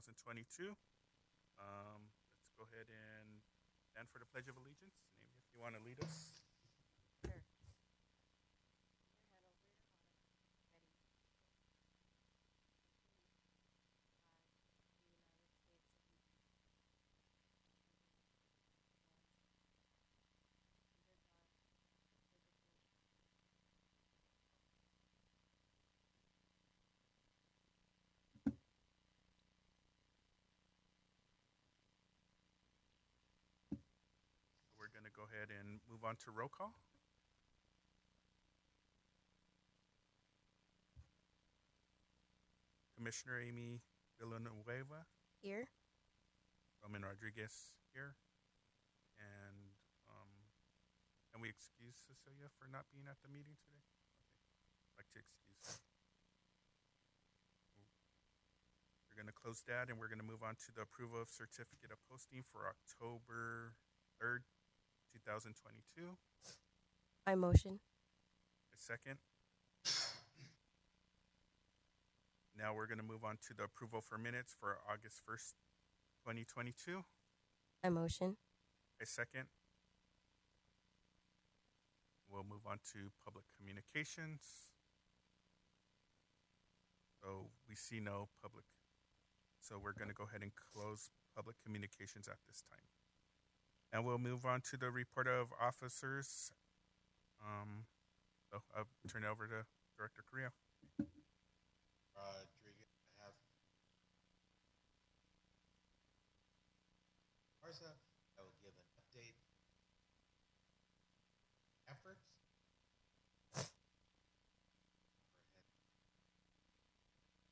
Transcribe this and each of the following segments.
2022. Let's go ahead and stand for the Pledge of Allegiance. Amy, if you want to lead us. Sure. We're going to go ahead and move on to roll call. Commissioner Amy Villanueva, Here. Roman Rodriguez here, and can we excuse Cecilia for not being at the meeting today? Okay, I'd like to excuse her. We're going to close that, and we're going to move on to the approval of certificate of posting for October 3rd, 2022. I motion. A second. Now we're going to move on to the approval for minutes for August 1st, 2022. I motion. A second. We'll move on to public communications. So we see no public. So we're going to go ahead and close public communications at this time. And we'll move on to the report of officers. So I'll turn it over to Director Carrillo. Rodriguez, I have Garza. I will give an update. Efforts.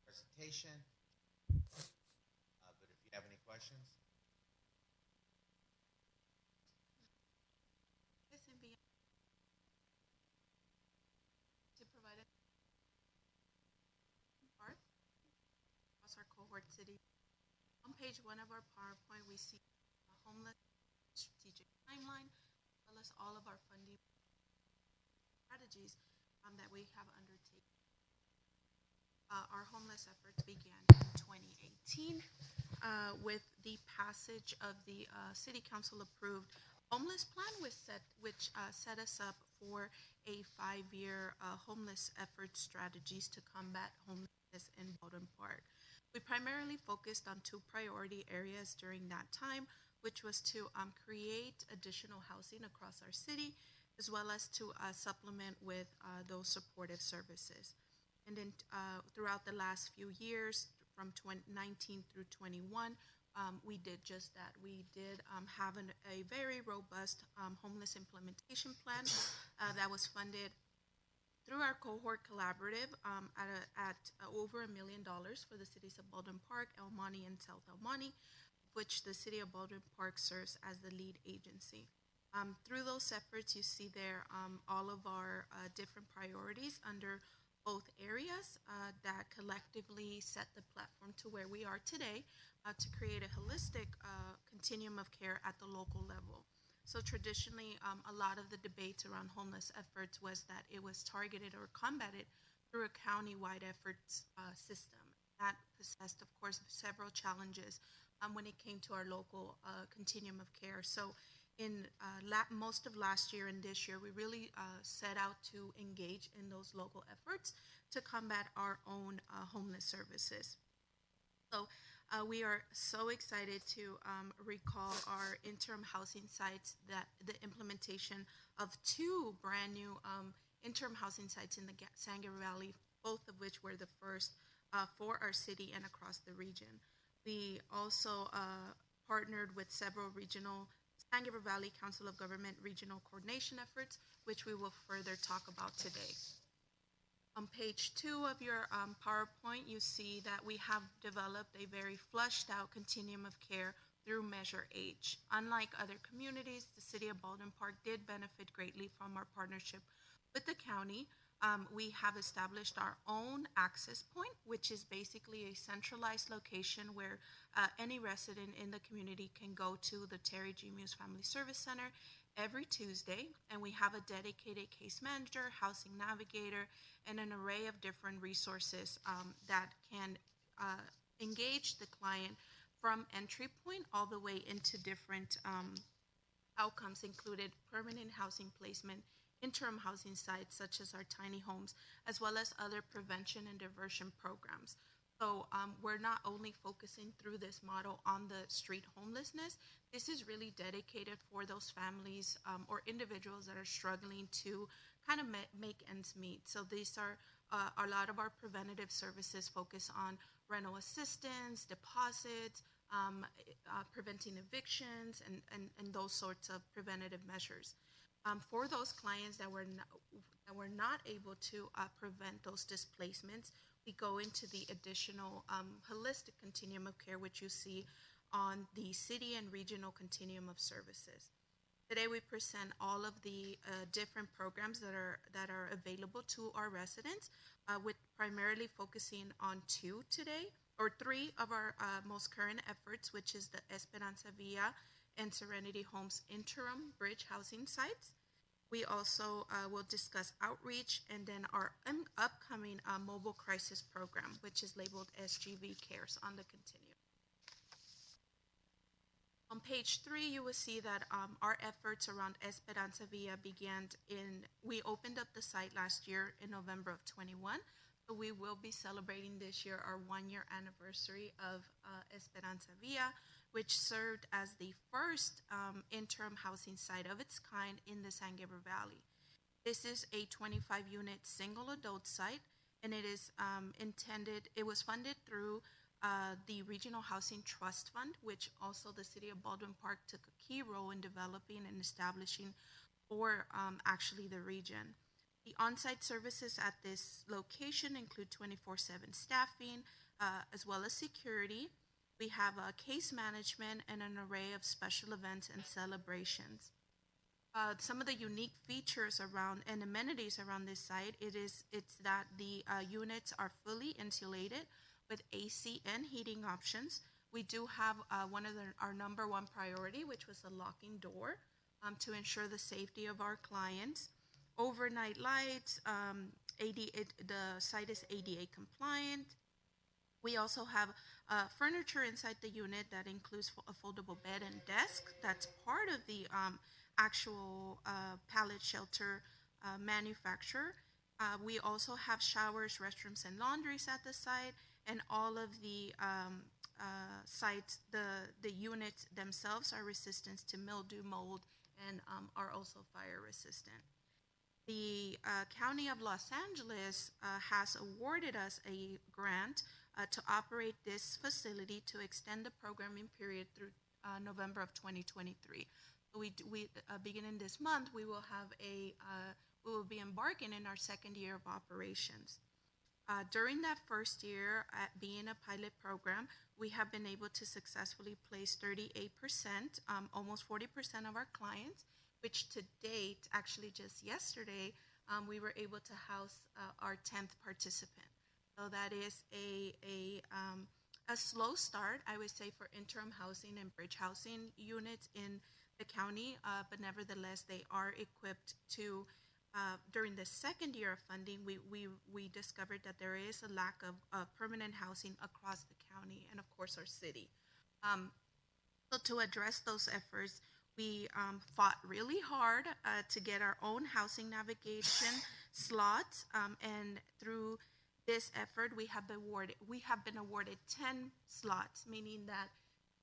Presentation. But if you have any questions. SMB to provide a part across our cohort city. On page 1 of our PowerPoint, we see a homeless strategic timeline, as well as all of our funding strategies that we have undertaken. Our homeless efforts began in 2018 with the passage of the City Council approved homeless plan, which set us up for a 5-year homeless effort strategies to combat homelessness in Baldwin Park. We primarily focused on 2 priority areas during that time, which was to create additional housing across our city, as well as to supplement with those supportive services. And then throughout the last few years, from 2019 through 21, we did just that. We did have a very robust homeless implementation plan that was funded through our cohort collaborative at over $1 million for the cities of Baldwin Park, El Monte, and South El Monte, which the city of Baldwin Park serves as the lead agency. Through those efforts, you see there all of our different priorities under both areas that collectively set the platform to where we are today to create a holistic continuum of care at the local level. So traditionally, a lot of the debates around homeless efforts was that it was targeted or combated through a county-wide efforts system. That possessed, of course, several challenges when it came to our local continuum of care. So in most of last year and this year, we really set out to engage in those local efforts to combat our own homeless services. So we are so excited to recall our interim housing sites, that the implementation of 2 brand new interim housing sites in the San Gabriel Valley, both of which were the first for our city and across the region. We also partnered with several regional San Gabriel Valley Council of Government regional coordination efforts, which we will further talk about today. On page 2 of your PowerPoint, you see that we have developed a very fleshed out continuum of care through Measure H. Unlike other communities, the city of Baldwin Park did benefit greatly from our partnership with the county. We have established our own access point, which is basically a centralized location where any resident in the community can go to the Terry G. Muse Family Service Center every Tuesday, and we have a dedicated case manager, housing navigator, and an array of different resources that can engage the client from entry point all the way into different outcomes included permanent housing placement, interim housing sites such as our tiny homes, as well as other prevention and diversion programs. So we're not only focusing through this model on the street homelessness, this is really dedicated for those families or individuals that are struggling to kind of make ends meet. So these are a lot of our preventative services focus on rental assistance, deposits, preventing evictions, and those sorts of preventative measures. For those clients that were not able to prevent those displacements, we go into the additional holistic continuum of care, which you see on the city and regional continuum of services. Today, we present all of the different programs that are available to our residents, with primarily focusing on three of our most current efforts, which is the Esperanza Villa and Serenity Homes interim bridge housing sites. We also will discuss outreach and then our upcoming mobile crisis program, which is labeled SGV Cares on the continuum. On page 3, you will see that our efforts around Esperanza Villa we opened up the site last year in November of 21. So we will be celebrating this year our 1-year anniversary of Esperanza Villa, which served as the first interim housing site of its kind in the San Gabriel Valley. This is a 25-unit single adult site, and it was funded through the Regional Housing Trust Fund, which also the City of Baldwin Park took a key role in developing and establishing for actually the region. The on-site services at this location include 24/7 staffing, as well as security. We have case management and an array of special events and celebrations. Some of the unique features around and amenities around this site, it's that the units are fully insulated with AC and heating options. We do have our number one priority, which was the locking door, to ensure the safety of our clients. Overnight lights, the site is ADA compliant. We also have furniture inside the unit that includes a foldable bed and desk. That's part of the actual pallet shelter manufacturer. We also have showers, restrooms, and laundries at the site, and all of the sites, the units themselves are resistant to mildew, mold, and are also fire resistant. The County of Los Angeles has awarded us a grant to operate this facility to extend the programming period through November of 2023. We beginning this month, we will be embarking in our second year of operations. During that first year, being a pilot program, we have been able to successfully place 38%, almost 40% of our clients, which to date, actually just yesterday, we were able to house our 10th participant. So that is a slow start, I would say, for interim housing and bridge housing units in the county, but nevertheless, they are equipped to. During the second year of funding, we discovered that there is a lack of permanent housing across the county and, of course, our city. So to address those efforts, we fought really hard to get our own housing navigation slots, and through this effort, we have been awarded 10 slots, meaning that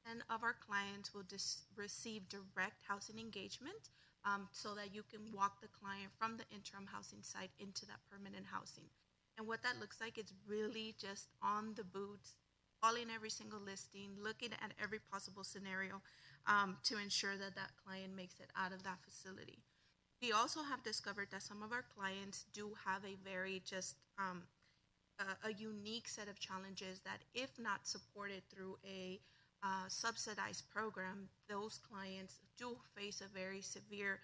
10 of our clients will receive direct housing engagement, so that you can walk the client from the interim housing site into that permanent housing. And what that looks like is really just on the boots, calling every single listing, looking at every possible scenario to ensure that that client makes it out of that facility. We also have discovered that some of our clients do have a very a unique set of challenges that, if not supported through a subsidized program, those clients do face a very severe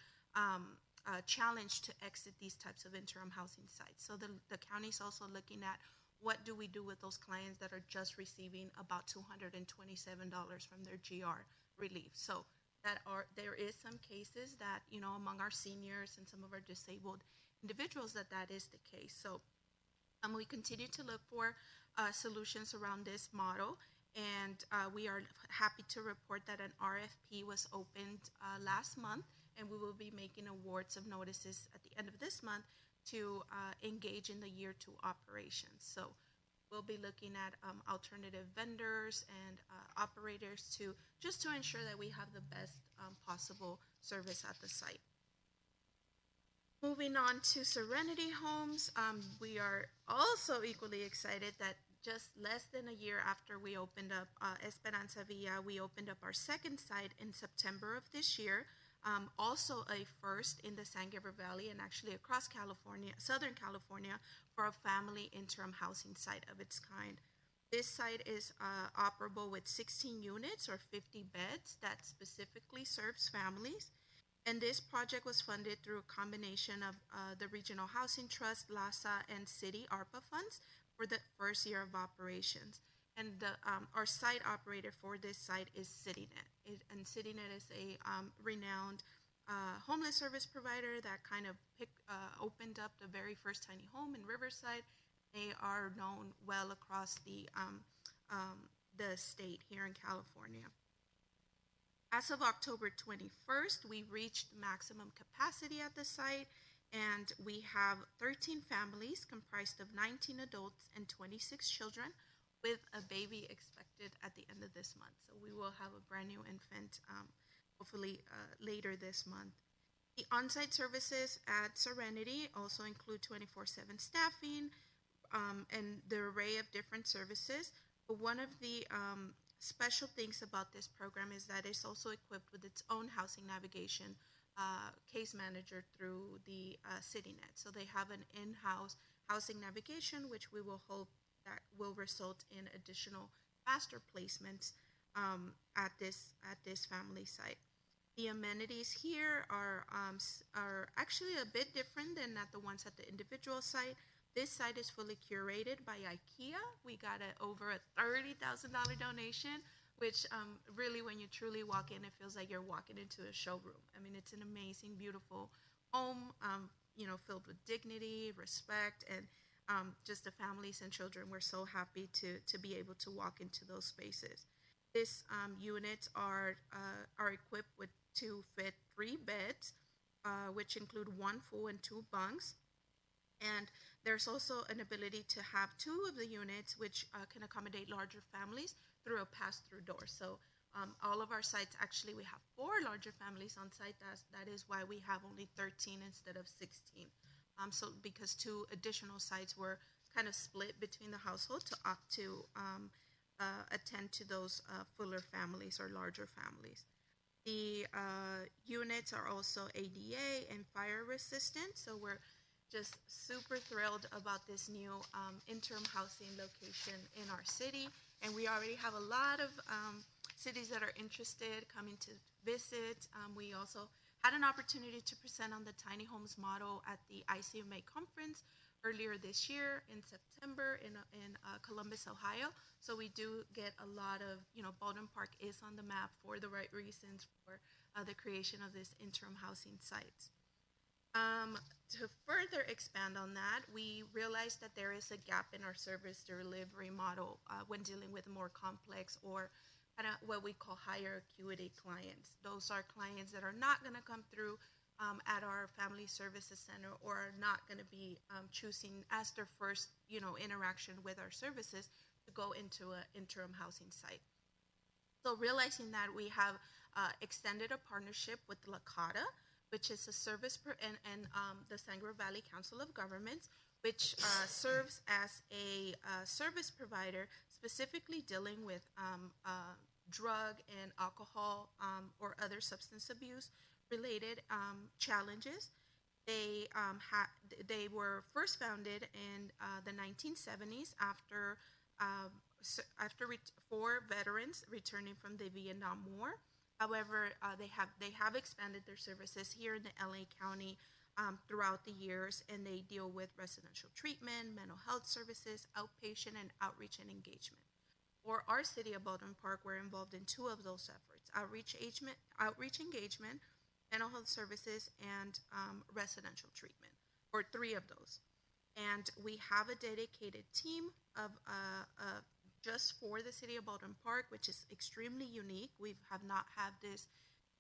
challenge to exit these types of interim housing sites. So the county is also looking at what do we do with those clients that are just receiving about $227 from their GR relief. So there is some cases that, among our seniors and some of our disabled individuals that is the case. So we continue to look for solutions around this model. And we are happy to report that an RFP was opened last month, and we will be making awards of notices at the end of this month to engage in the year two operations. So we'll be looking at alternative vendors and operators to just to ensure that we have the best possible service at the site. Moving on to Serenity Homes, we are also equally excited that just less than a year after we opened up Esperanza Villa, we opened up our second site in September of this year. Also a first in the San Gabriel Valley and actually across California, Southern California, for a family interim housing site of its kind. This site is operable with 16 units or 50 beds that specifically serves families. And this project was funded through a combination of the Regional Housing Trust, LASA, and City ARPA funds for the first year of operations. And our site operator for this site is CityNet. And CityNet is a renowned homeless service provider that kind of opened up the very first tiny home in Riverside. They are known well across the state here in California. As of October 21st, we reached maximum capacity at the site, and we have 13 families comprised of 19 adults and 26 children, with a baby expected at the end of this month. So we will have a brand new infant, hopefully later this month. The on-site services at Serenity also include 24/7 staffing and the array of different services. But one of the special things about this program is that it's also equipped with its own housing navigation case manager through the CityNet. So they have an in-house housing navigation, which we will hope that will result in additional faster placements at this family site. The amenities here are actually a bit different than at the ones at the individual site. This site is fully curated by IKEA. We got over a $30,000 donation, which really, when you truly walk in, it feels like you're walking into a showroom. I mean, it's an amazing, beautiful home, filled with dignity, respect, and just the families and children. We're so happy to be able to walk into those spaces. These units are equipped with to fit 3 beds, which include 1 full and 2 bunks. And there's also an ability to have 2 of the units, which can accommodate larger families through a pass-through door. So all of our sites, actually, we have 4 larger families on site. That is why we have only 13 instead of 16. So because 2 additional sites were kind of split between the household to opt to attend to those fuller families or larger families. The units are also ADA and fire resistant, so we're just super thrilled about this new interim housing location in our city. And we already have a lot of cities that are interested coming to visit. We also had an opportunity to present on the tiny homes model at the ICMA conference earlier this year in September in Columbus, Ohio. So we do get a lot of, Baldwin Park is on the map for the right reasons for the creation of this interim housing sites. To further expand on that, we realized that there is a gap in our service delivery model when dealing with more complex or kind of what we call higher acuity clients. Those are clients that are not going to come through at our family services center or are not going to be choosing as their first, interaction with our services to go into an interim housing site. So realizing that, we have extended a partnership with Lakata, which is a service and the San Gabriel Valley Council of Governments, which serves as a service provider specifically dealing with drug and alcohol or other substance abuse related challenges. They were first founded in the 1970s after for veterans returning from the Vietnam War. However, they have expanded their services here in the LA County throughout the years, and they deal with residential treatment, mental health services, outpatient, and outreach and engagement. For our city of Baldwin Park, we're involved in 2 of those efforts: outreach engagement, mental health services, and residential treatment, or 3 of those. And we have a dedicated team of just for the city of Baldwin Park, which is extremely unique. We have not had this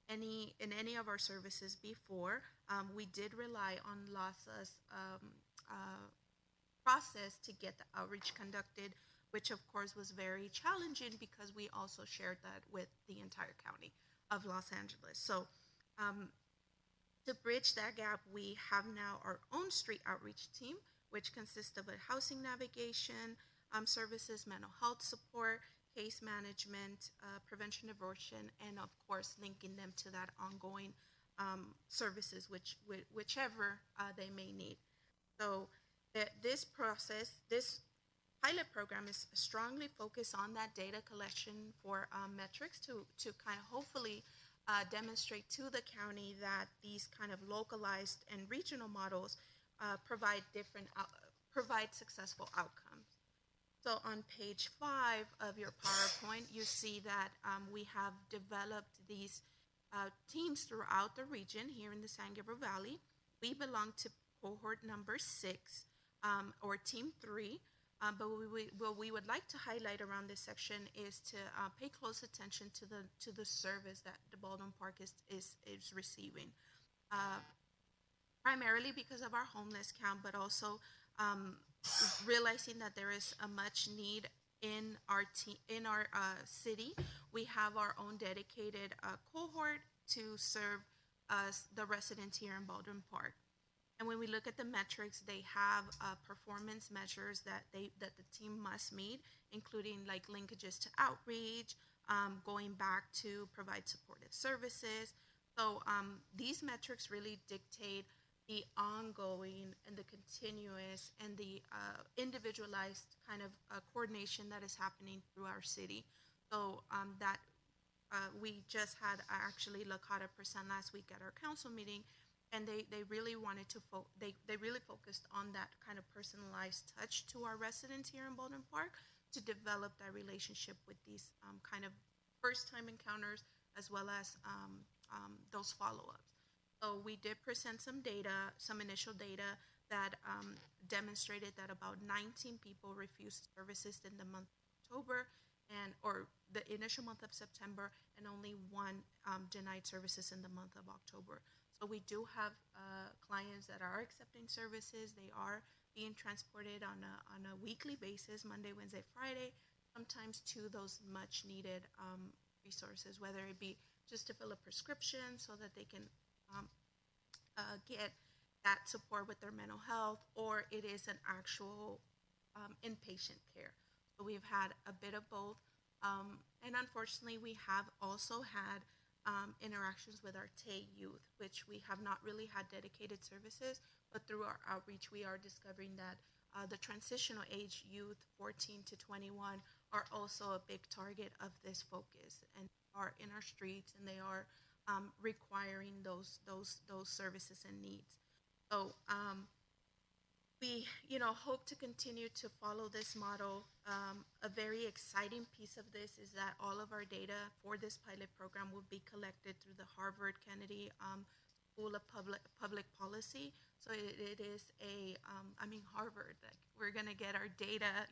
in any of our services before. We did rely on LASA's process to get the outreach conducted, which of course was very challenging because we also shared that with the entire county of Los Angeles. So to bridge that gap, we have now our own street outreach team, which consists of a housing navigation services, mental health support, case management, prevention, abortion, and of course linking them to that ongoing services, whichever they may need. So this process, this pilot program is strongly focused on that data collection for metrics to kind of hopefully demonstrate to the county that these kind of localized and regional models provide successful outcomes. So on page 5 of your PowerPoint, you see that we have developed these teams throughout the region here in the San Gabriel Valley. We belong to cohort number 6 or team 3. But what we would like to highlight around this section is to pay close attention to the service that the Baldwin Park is receiving, primarily because of our homeless count, but also realizing that there is a much need in our city. We have our own dedicated cohort to serve the residents here in Baldwin Park. And when we look at the metrics, they have performance measures that the team must meet, including like linkages to outreach, going back to provide supportive services. So these metrics really dictate the ongoing and the continuous and the individualized kind of coordination that is happening through our city. So that we just had actually Lakata present last week at our council meeting, and they really wanted to they really focused on that kind of personalized touch to our residents here in Baldwin Park to develop that relationship with these kind of first time encounters as well as those follow-ups. So we did present some data, some initial data that demonstrated that about 19 people refused services in the month of October or the initial month of September, and only one denied services in the month of October. So we do have clients that are accepting services. They are being transported on a weekly basis, Monday, Wednesday, Friday, sometimes to those much needed resources, whether it be just to fill a prescription so that they can get that support with their mental health, or it is an actual inpatient care. So we've had a bit of both. And unfortunately, we have also had interactions with our TAY youth, which we have not really had dedicated services, but through our outreach, we are discovering that the transitional age youth, 14 to 21, are also a big target of this focus and are in our streets, and they are requiring those services and needs. So we hope to continue to follow this model. A very exciting piece of this is that all of our data for this pilot program will be collected through the Harvard Kennedy School of Public Policy. So it is Harvard, like, we're going to get our data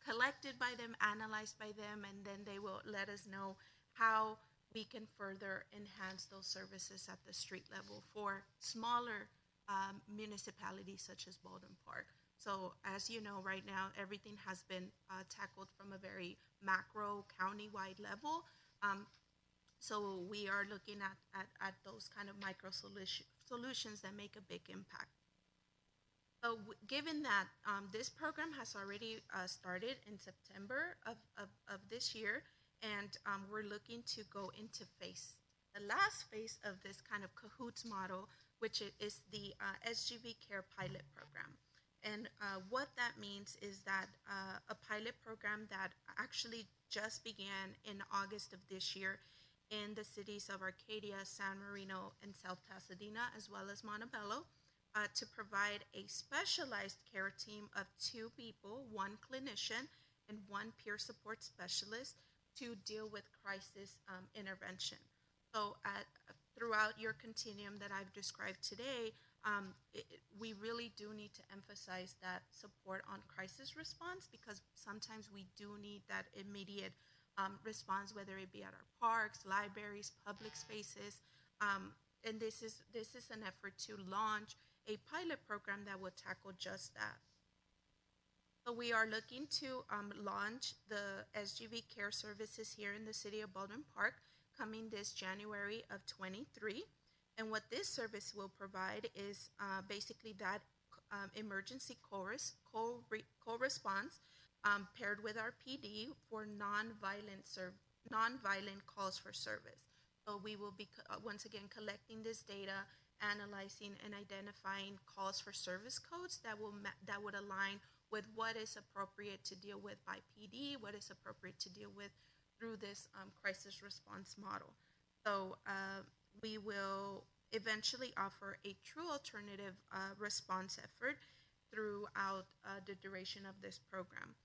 collected by them, analyzed by them, and then they will let us know how we can further enhance those services at the street level for smaller municipalities such as Baldwin Park. So as you know, right now, everything has been tackled from a very macro, county-wide level. So we are looking at those kind of micro solutions that make a big impact. So given that this program has already started in September of this year, and we're looking to go into the last phase of this kind of CAHOOTS model, which is the SGV Care Pilot Program. And what that means is that a pilot program that actually just began in August of this year in the cities of Arcadia, San Marino, and South Pasadena, as well as Montebello, to provide a specialized care team of 2 people, 1 clinician and 1 peer support specialist, to deal with crisis intervention. So throughout your continuum that I've described today, we really do need to emphasize that support on crisis response, because sometimes we do need that immediate response, whether it be at our parks, libraries, public spaces. Um, and this is an effort to launch a pilot program that will tackle just that. So we are looking to launch the SGV Care Services here in the city of Baldwin Park coming this January of 23. And what this service will provide is basically that emergency co-response paired with our PD for nonviolent calls for service. So we will be once again collecting this data, analyzing and identifying calls for service codes that would align with what is appropriate to deal with by PD, what is appropriate to deal with through this crisis response model. So we will eventually offer a true alternative response effort throughout the duration of this program.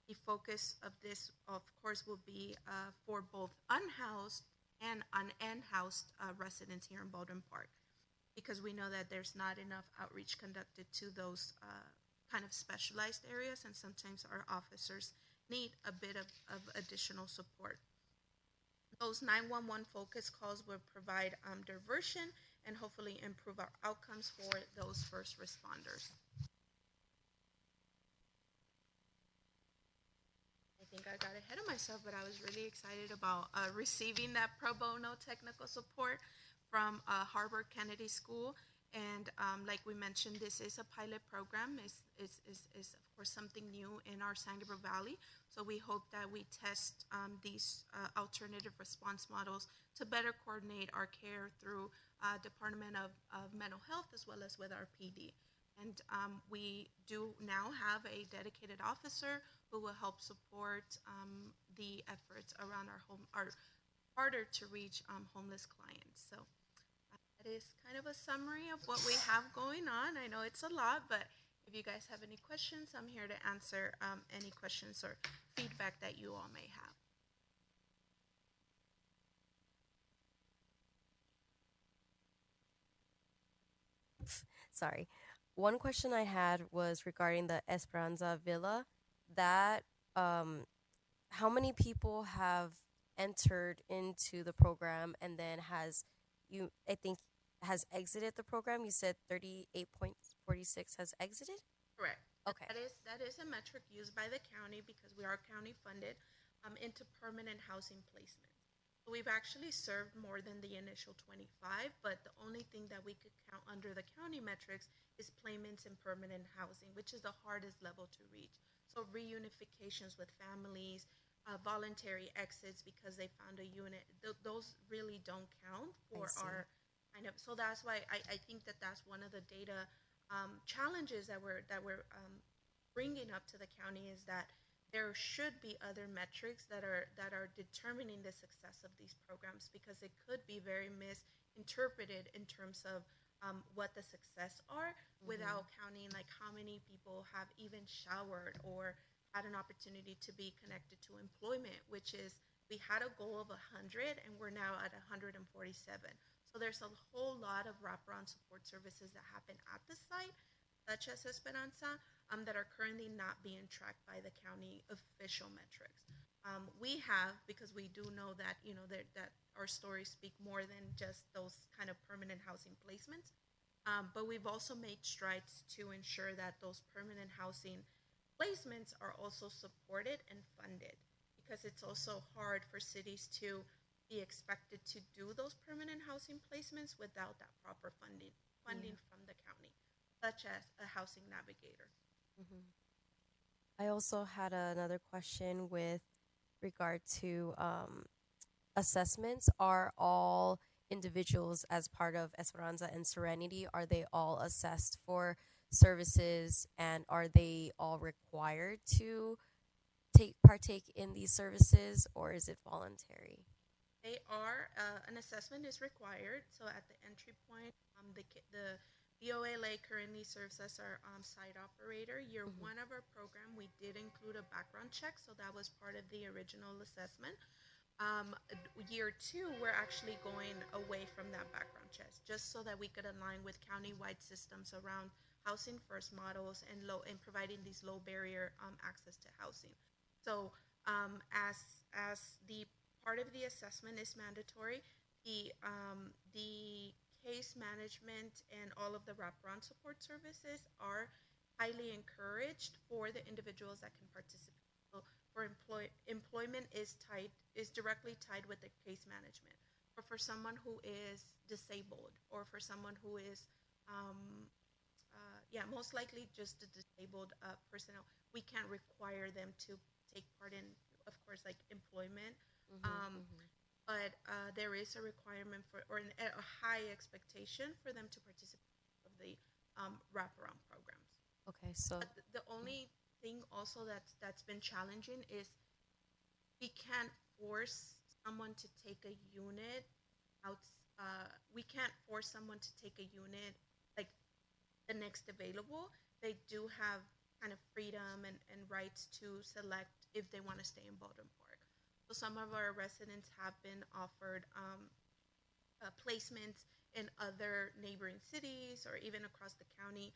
The focus of this, of course, will be for both unhoused and unhoused residents here in Baldwin Park, because we know that there's not enough outreach conducted to those kind of specialized areas, and sometimes our officers need a bit of additional support. Those 911 focus calls will provide diversion and hopefully improve our outcomes for those first responders. I think I got ahead of myself, but I was really excited about receiving that pro bono technical support from Harvard Kennedy School. And like we mentioned, this is a pilot program. Is of course something new in our San Gabriel Valley. So we hope that we test these alternative response models to better coordinate our care through Department of Mental Health as well as with our PD. And we do now have a dedicated officer who will help support the efforts around our harder to reach homeless clients. So that is kind of a summary of what we have going on. I know it's a lot, but if you guys have any questions, I'm here to answer any questions or feedback that you all may have. Sorry. One question I had was regarding the Esperanza Villa. That how many people have entered into the program and then I think has exited the program? You said 38.46 has exited? Correct. Okay. That is a metric used by the county, because we are county funded, into permanent housing placement. So we've actually served more than the initial 25, but the only thing that we could count under the county metrics is placements in permanent housing, which is the hardest level to reach. So reunifications with families, voluntary exits because they found a unit, those really don't count for our kind of. So that's why I think that that's one of the data challenges that we're bringing up to the county, is that there should be other metrics that are determining the success of these programs, because it could be very misinterpreted in terms of what the success are, without counting like how many people have even showered or had an opportunity to be connected to employment, which is, we had a goal of 100 and we're now at 147. So there's a whole lot of wraparound support services that happen at the site, such as Esperanza, that are currently not being tracked by the county official metrics. We have, because we do know that that our stories speak more than just those kind of permanent housing placements, but we've also made strides to ensure that those permanent housing placements are also supported and funded, because it's also hard for cities to be expected to do those permanent housing placements without that proper funding from the county, such as a housing navigator. I also had another question with regard to assessments. Are all individuals as part of Esperanza and Serenity, are they all assessed for services, and are they all required to partake in these services, or is it voluntary? They are an assessment is required. So at the entry point, the BOLA currently serves as our site operator. Year one of our program, we did include a background check, so that was part of the original assessment. Year two, we're actually going away from that background check, just so that we could align with county-wide systems around housing first models and providing these low barrier access to housing. So as the part of the assessment is mandatory, the case management and all of the wraparound support services are highly encouraged for the individuals that can participate. So for employment is directly tied with the case management. Or for someone who is disabled, or for someone who is most likely just a disabled personnel, we can't require them to take part in, of course, like employment. Um, but there is a requirement for, or a high expectation for them to participate of the wraparound programs. Okay, so But the only thing also that's been challenging is we can't force someone to take a unit out. We can't force someone to take a unit like the next available. They do have kind of freedom and rights to select if they want to stay in Baldwin Park. So some of our residents have been offered placements in other neighboring cities or even across the county.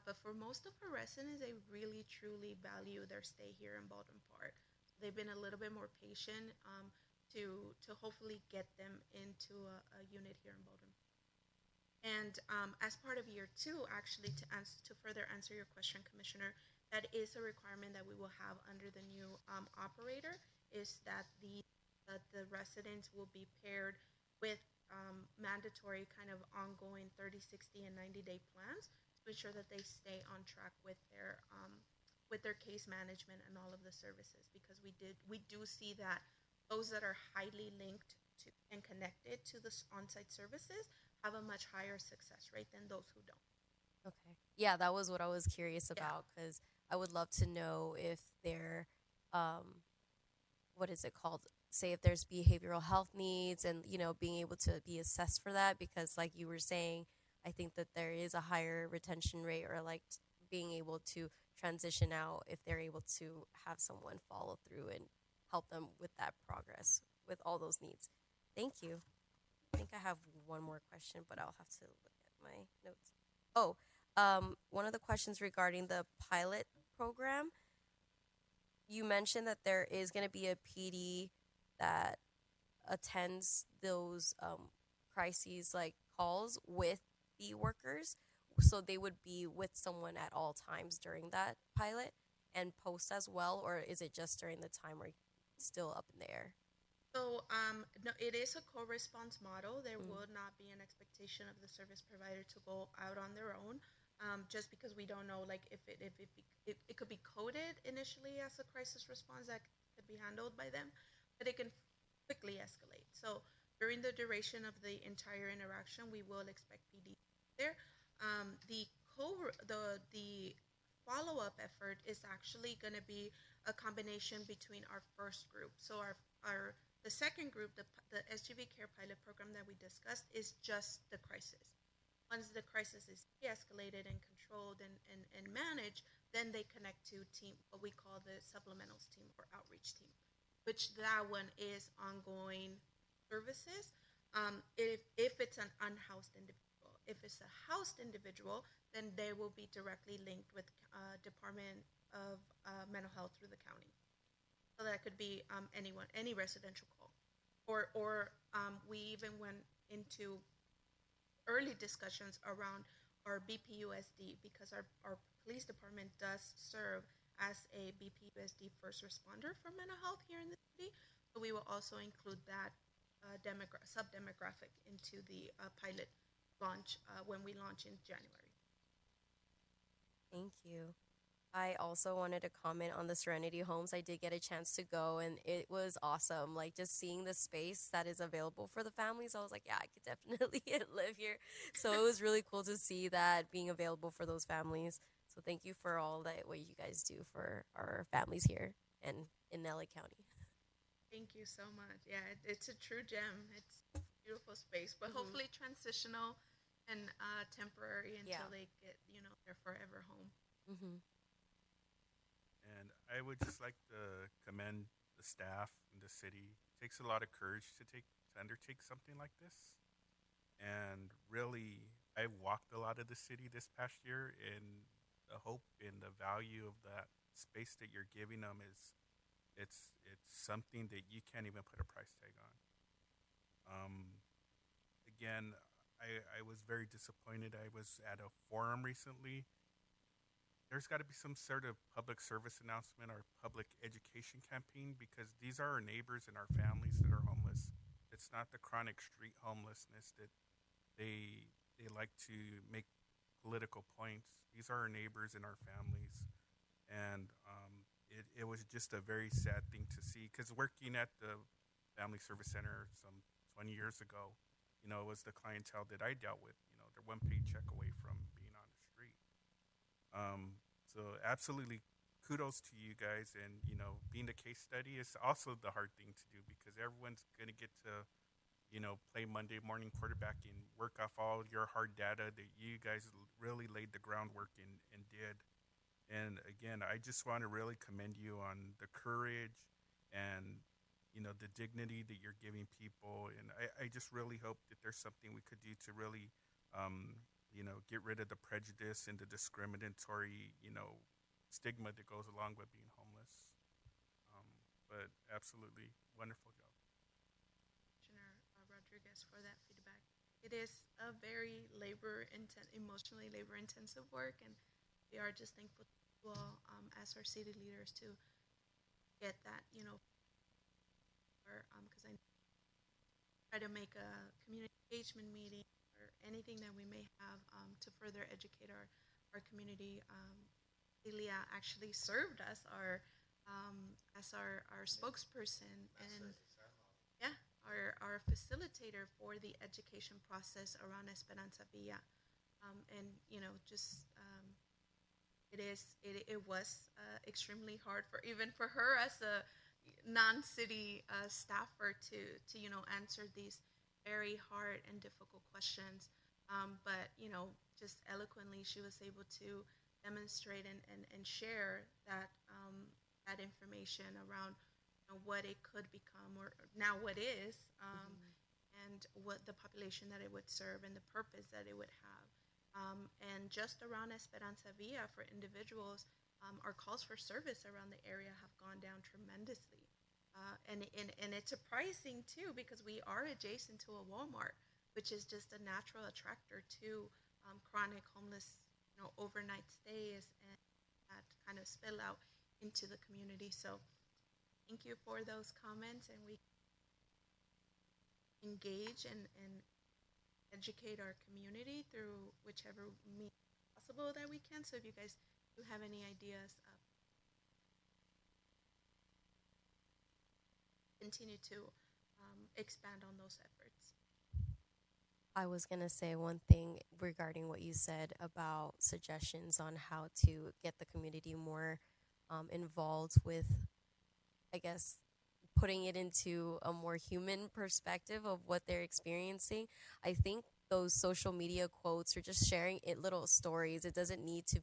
But for most of our residents, they really truly value their stay here in Baldwin Park. So they've been a little bit more patient to hopefully get them into a unit here in Baldwin. And as part of year two, actually, to further answer your question, Commissioner, that is a requirement that we will have under the new operator, is that the residents will be paired with mandatory kind of ongoing 30, 60, and 90-day plans to ensure that they stay on track with their case management and all of the services. Because we do see that those that are highly linked to and connected to the on-site services have a much higher success rate than those who don't. okay. Yeah, that was what I was curious about because I would love to know if they're, what is it called? Say if there's behavioral health needs and, being able to be assessed for that because, like you were saying, I think that there is a higher retention rate or like being able to transition out if they're able to have someone follow through and help them with that progress with all those needs. Thank you. I think I have one more question, but I'll have to look at my notes. Oh, one of the questions regarding the pilot program, you mentioned that there is going to be a PD that attends those crises like calls with the workers. So they would be with someone at all times during that pilot and post as well, or is it just during the time where it's still up in the air? So, no, it is a co-response model. There will not be an expectation of the service provider to go out on their own, just because we don't know, like, if it could be coded initially as a crisis response that could be handled by them, but it can quickly escalate. So, during the duration of the entire interaction, we will expect PD there. The the follow-up effort is actually going to be a combination between our first group. So our the second group, the SGV Care pilot program that we discussed, is just the crisis. Once the crisis is de-escalated and controlled and managed, then they connect to team, what we call the supplementals team or outreach team, which that one is ongoing services. If it's an unhoused individual, if it's a housed individual, then they will be directly linked with Department of Mental Health through the county. So that could be anyone, any residential call, or we even went into early discussions around our BPUSD because our police department does serve as a BPUSD first responder for mental health here in the city. So we will also include that sub-demographic into the pilot launch when we launch in January. Thank you. I also wanted to comment on the Serenity Homes. I did get a chance to go and it was awesome. Like just seeing the space that is available for the families, I was like, yeah, I could definitely live here. So it was really cool to see that being available for those families. So thank you for all that what you guys do for our families here and in LA County. Thank you so much. Yeah, it's a true gem. It's a beautiful space, but hopefully transitional and temporary until they get their forever home. Mm-hmm. And I would just like to commend the staff in the city, takes a lot of courage to undertake something like this. And really, I've walked a lot of the city this past year, and the hope and the value of that space that you're giving them is it's something that you can't even put a price tag on. Again, I was very disappointed. I was at a forum recently. There's got to be some sort of public service announcement or public education campaign because these are our neighbors and our families that are homeless. It's not the chronic street homelessness that they like to make political points. These are our neighbors and our families, and it was just a very sad thing to see. Because working at the family service center some 20 years ago, it was the clientele that I dealt with. They're one paycheck away from being on the street. So absolutely kudos to you guys, and being the case study is also the hard thing to do because everyone's gonna get to play Monday morning quarterback and work off all your hard data that you guys really laid the groundwork and did. And again, I just want to really commend you on the courage and the dignity that you're giving people. And I just really hope that there's something we could do to really get rid of the prejudice and the discriminatory stigma that goes along with being homeless. Um, but absolutely wonderful job. Commissioner Rodriguez, for that feedback. It is a very emotionally labor intensive work, and we are just thankful to you all as our city leaders to get that, because I try to make a community engagement meeting or anything that we may have to further educate our community. Elia actually served as our spokesperson and yeah, our facilitator for the education process around Esperanza Villa. And just it was extremely hard for even for her as a non-city staffer to answer these very hard and difficult questions. But just eloquently, she was able to demonstrate and share that information around what it could become or now what is, and what the population that it would serve and the purpose that it would have. And just around Esperanza Villa for individuals, our calls for service around the area have gone down tremendously. And it's surprising too because we are adjacent to a Walmart, which is just a natural attractor to chronic homeless, overnight stays and that kind of spill out into the community. So thank you for those comments, and we engage and educate our community through whichever means possible that we can. So if you guys do have any ideas, continue to expand on those efforts. I was going to say one thing regarding what you said about suggestions on how to get the community more involved with, I guess, putting it into a more human perspective of what they're experiencing. I think those social media quotes or just sharing it little stories, it doesn't need to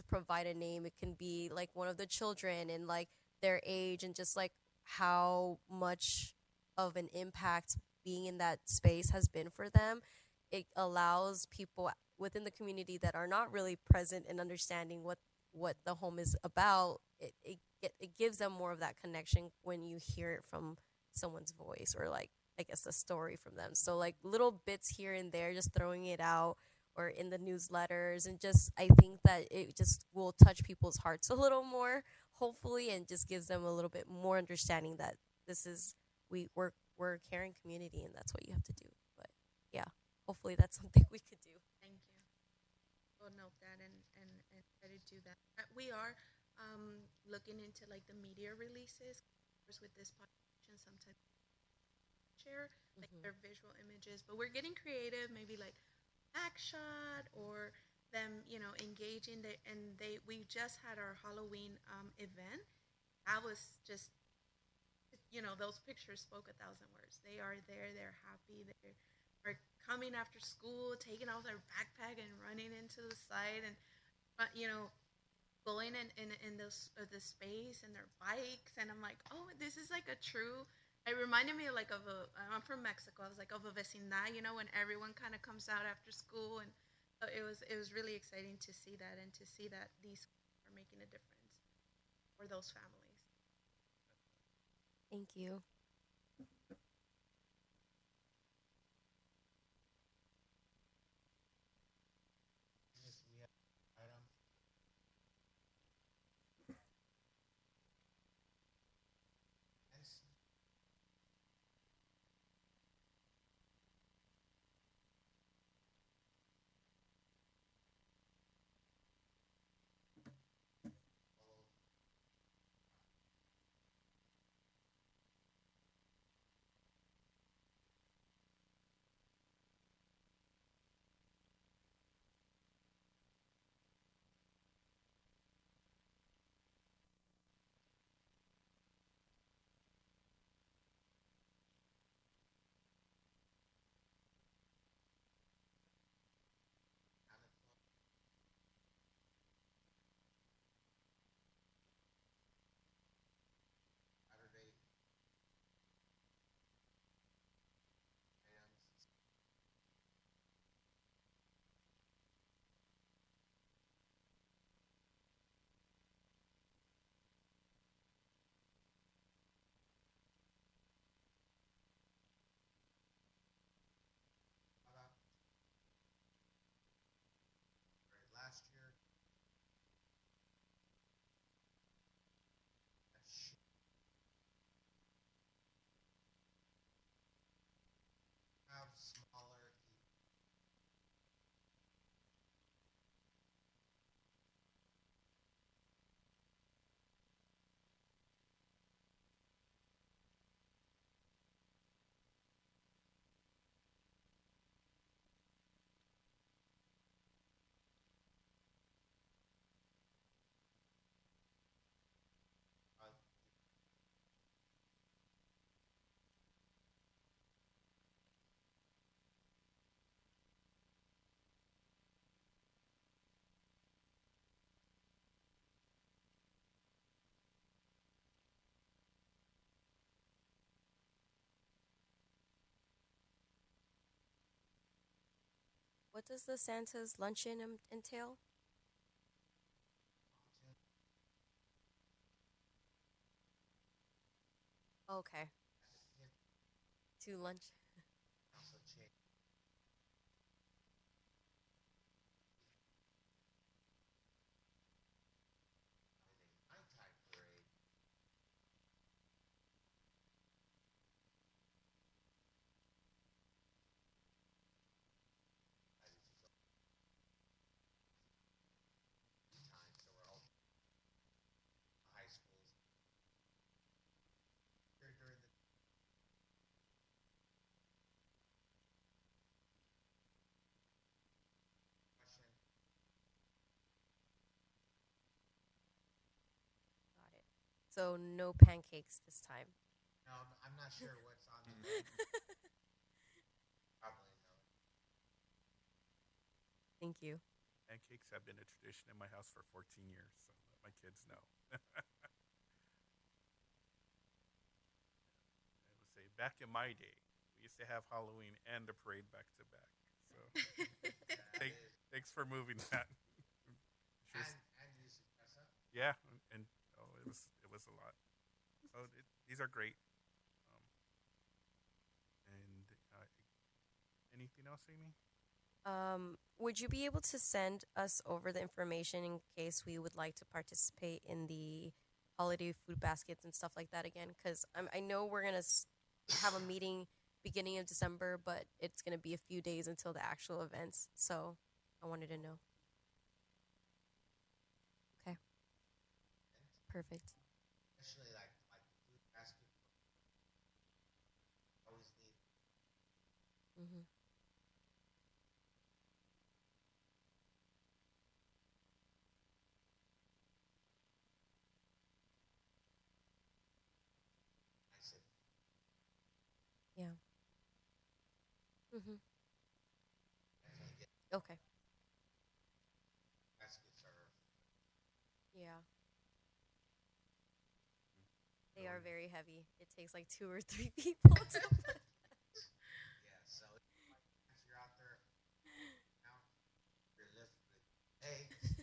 provide a name. It can be like one of the children and like their age and just like how much of an impact being in that space has been for them. It allows people within the community that are not really present and understanding what the home is about. It gives them more of that connection when you hear it from someone's voice or like I guess a story from them. So like little bits here and there, just throwing it out or in the newsletters, and just I think that it just will touch people's hearts a little more, hopefully, and just gives them a little bit more understanding that this is we're a caring community and that's what you have to do. But yeah, hopefully that's something we could do. Thank you. We'll note that and try to do that. We are looking into like the media releases with this population. Sometimes share like their visual images, but we're getting creative. Maybe like back shot or them, engaging. And we just had our Halloween event. That was just those pictures spoke a thousand words. They are there. They're happy. They are coming after school, taking off their backpack and running into the site, and going in the space and their bikes, and I'm like, oh, this is like a true. It reminded me like of a. I'm from Mexico. I was like of a vecindad, when everyone kind of comes out after school, and it was really exciting to see that and to see that these are making a difference for those families. Thank you. Yes, we have item. Yes. Saturday items. Product. Last year, that should have smaller. What does the Santa's luncheon entail? Okay, to lunch. Also change holiday nighttime parade. That is time, so we're all high schools here during the question. Got it. So no pancakes this time. No, I'm not sure what's on the menu. Probably no. Thank you. Pancakes have been a tradition in my house for 14 years, so let my kids know. I would say back in my day, we used to have Halloween and the parade back to back. So That is, thanks for moving that. Sure. and using dress up. Yeah, and oh, it was a lot. So these are great. Um, and anything else, Amy? Would you be able to send us over the information in case we would like to participate in the holiday food baskets and stuff like that again? Because I know we're gonna have a meeting beginning of December, but it's gonna be a few days until the actual events. So I wanted to know. Okay, perfect. Especially like the food basket. Always need. Mm-hmm. I said Yeah. Mm-hmm. definitely get Okay. baskets are Yeah. They are really. very heavy. It takes like two or three people to put. Yeah, so if you're out there now, you're lifting the eggs,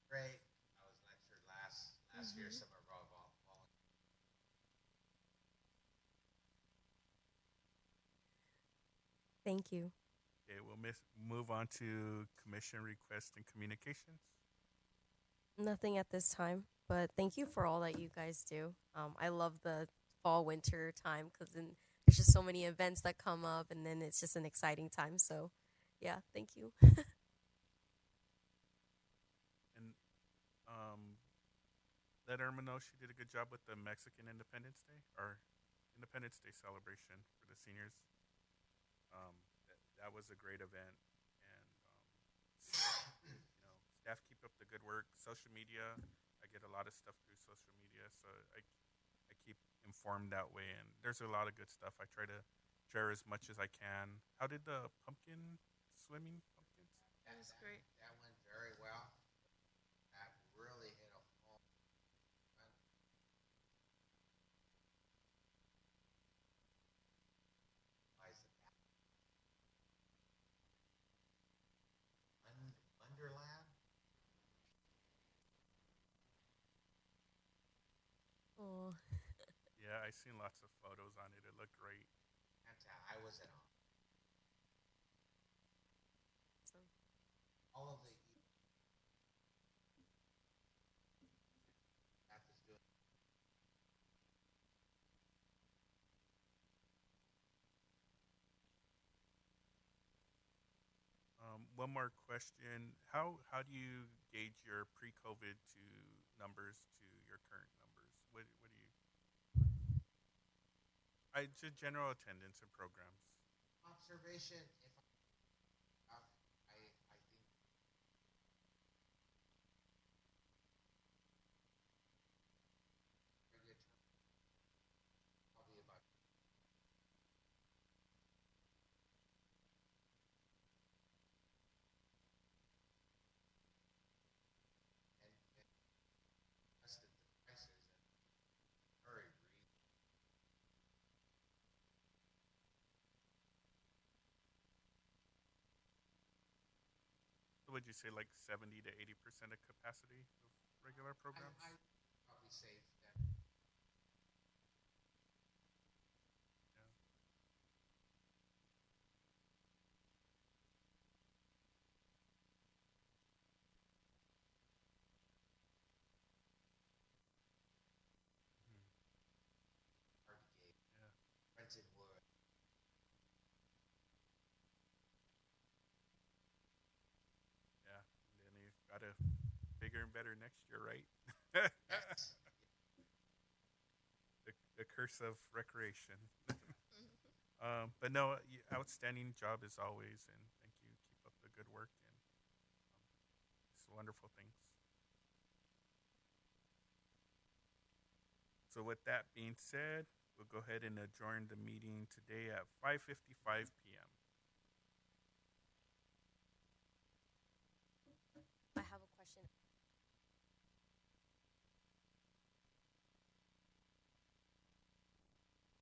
great. I was lectured last year. Mm-hmm. Some of our Thank you. Okay, we'll move on to commission requests and communications. Nothing at this time, but thank you for all that you guys do. I love the fall winter time because then there's just so many events that come up, and then it's just an exciting time. So, yeah, thank you. And let Irma know she did a good job with the Mexican Independence Day or Independence Day celebration for the seniors. That was a great event, and staff keep up the good work. Social media, I get a lot of stuff through social media, so I keep informed that way. And there's a lot of good stuff. I try to share as much as I can. How did the pumpkin swimming pumpkins? It was great. that went very well. That really hit a home run. Lies of Wonderland. Oh, Yeah, I seen lots of photos on it. It looked great. Fantastic. I was at so all of the staff is doing. One more question: how do you gauge your pre-COVID to numbers to your current numbers? What do you? I just general attendance and programs. Observation. If I think very good term, probably about and tested the prices and very reasonable. So would you say like 70 to 80% of capacity of regular programs? I probably safe that Yeah. Mhm. hard to gauge. Yeah. Rented wood. Yeah. And then you gotta bigger and better next year, right? Yes. The curse of recreation. But no, outstanding job as always, and thank you. Keep up the good work and it's wonderful things. So with that being said, we'll go ahead and adjourn the meeting today at 5:55 p.m. I have a question.